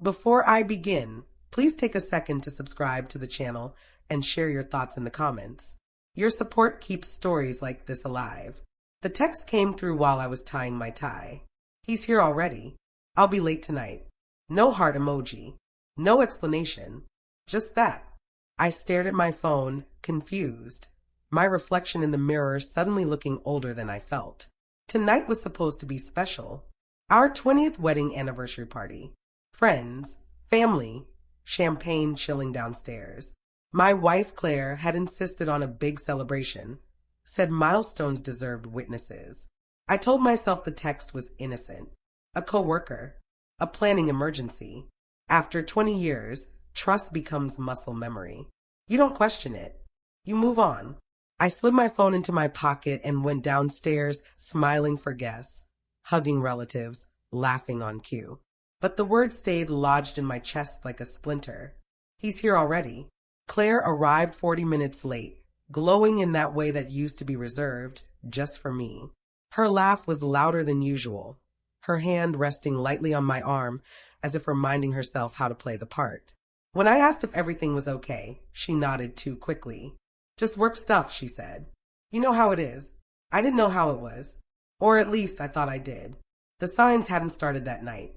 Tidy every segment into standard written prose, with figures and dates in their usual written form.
Before I begin, please take a second to subscribe to the channel and share your thoughts in the comments. Your support keeps stories like this alive. The text came through while I was tying my tie. He's here already. I'll be late tonight. No heart emoji. No explanation. Just that. I stared at my phone, confused, my reflection in the mirror suddenly looking older than I felt. Tonight was supposed to be special. Our 20th wedding anniversary party. Friends, family, champagne chilling downstairs. My wife, Claire, had insisted on a big celebration, said milestones deserved witnesses. I told myself the text was innocent. A coworker. A planning emergency. After 20 years, trust becomes muscle memory. You don't question it. You move on. I slid my phone into my pocket and went downstairs, smiling for guests, hugging relatives, laughing on cue. But the word stayed lodged in my chest like a splinter. He's here already. Claire arrived 40 minutes late, glowing in that way that used to be reserved just for me. Her laugh was louder than usual, her hand resting lightly on my arm as if reminding herself how to play the part. When I asked if everything was okay, she nodded too quickly. Just work stuff, she said. You know how it is. I didn't know how it was. Or at least I thought I did. The signs hadn't started that night.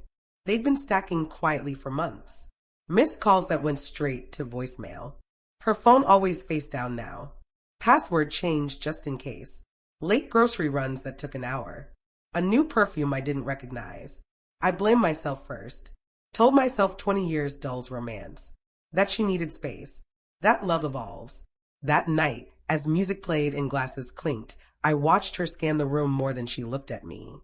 They'd been stacking quietly for months. Missed calls that went straight to voicemail. Her phone always face down now. Password changed just in case. Late grocery runs that took an hour. A new perfume I didn't recognize. I blamed myself first. Told myself 20 years dulls romance. That she needed space. That love evolves. That night, as music played and glasses clinked, I watched her scan the room more than she looked at me.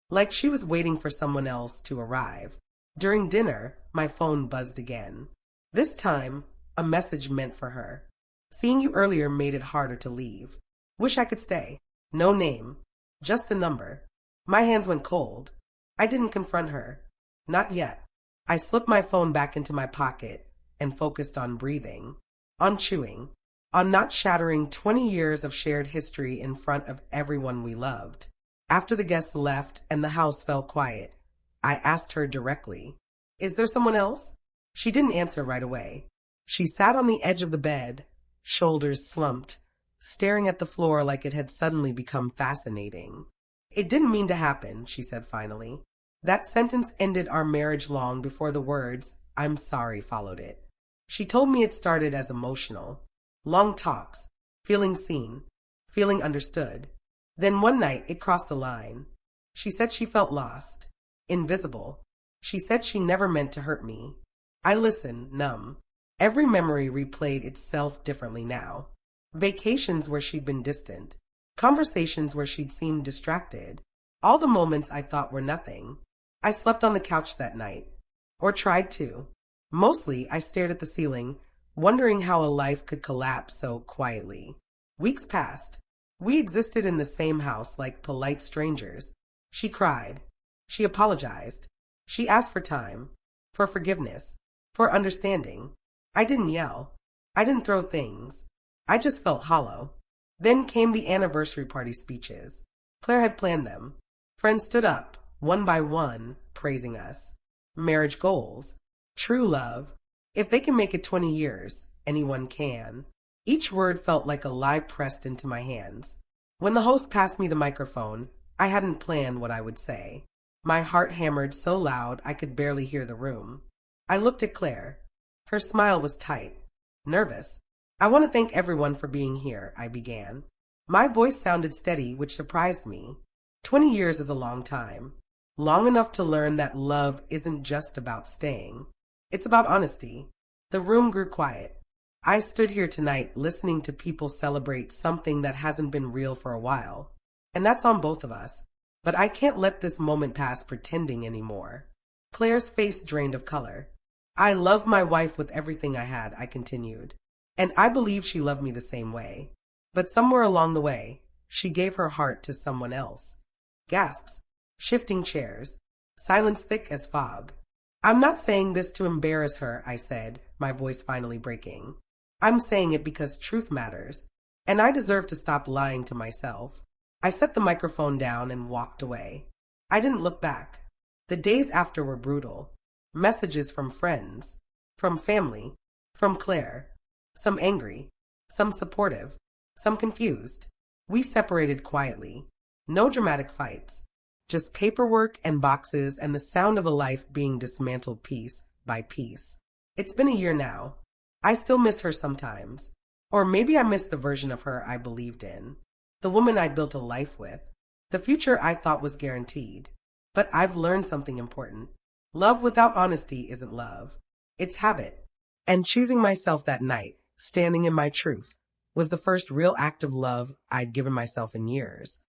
Like she was waiting for someone else to arrive. During dinner, my phone buzzed again. This time, a message meant for her. Seeing you earlier made it harder to leave. Wish I could stay. No name. Just a number. My hands went cold. I didn't confront her. Not yet. I slipped my phone back into my pocket and focused on breathing, on chewing, on not shattering 20 years of shared history in front of everyone we loved. After the guests left and the house fell quiet, I asked her directly, "Is there someone else?" She didn't answer right away. She sat on the edge of the bed, shoulders slumped, staring at the floor like it had suddenly become fascinating. "It didn't mean to happen," she said finally. That sentence ended our marriage long before the words, "I'm sorry," followed it. She told me it started as emotional. Long talks, feeling seen, feeling understood. Then one night it crossed the line. She said she felt lost, invisible. She said she never meant to hurt me. I listened, numb. Every memory replayed itself differently now. Vacations where she'd been distant. Conversations where she'd seemed distracted. All the moments I thought were nothing. I slept on the couch that night. Or tried to. Mostly I stared at the ceiling, wondering how a life could collapse so quietly. Weeks passed. We existed in the same house like polite strangers. She cried. She apologized. She asked for time, for forgiveness, for understanding. I didn't yell. I didn't throw things. I just felt hollow. Then came the anniversary party speeches. Claire had planned them. Friends stood up, one by one, praising us. Marriage goals. True love. If they can make it 20 years, anyone can. Each word felt like a lie pressed into my hands. When the host passed me the microphone, I hadn't planned what I would say. My heart hammered so loud I could barely hear the room. I looked at Claire. Her smile was tight. Nervous. "I want to thank everyone for being here," I began. My voice sounded steady, which surprised me. 20 years is a long time. Long enough to learn that love isn't just about staying. It's about honesty. The room grew quiet. I stood here tonight listening to people celebrate something that hasn't been real for a while. And that's on both of us. But I can't let this moment pass pretending anymore. Claire's face drained of color. "I love my wife with everything I had," I continued. "And I believe she loved me the same way. But somewhere along the way, she gave her heart to someone else." Gasps. Shifting chairs. Silence thick as fog. "I'm not saying this to embarrass her," I said, my voice finally breaking. "I'm saying it because truth matters, and I deserve to stop lying to myself." I set the microphone down and walked away. I didn't look back. The days after were brutal. messages from friends, from family, from Claire. Some angry, some supportive, some confused. We separated quietly. No dramatic fights. Just paperwork and boxes and the sound of a life being dismantled piece by piece. It's been a year now. I still miss her sometimes. Or maybe I miss the version of her I believed in. The woman I built a life with. The future I thought was guaranteed. But I've learned something important. Love without honesty isn't love. It's habit. And choosing myself that night, standing in my truth, was the first real act of love I'd given myself in years.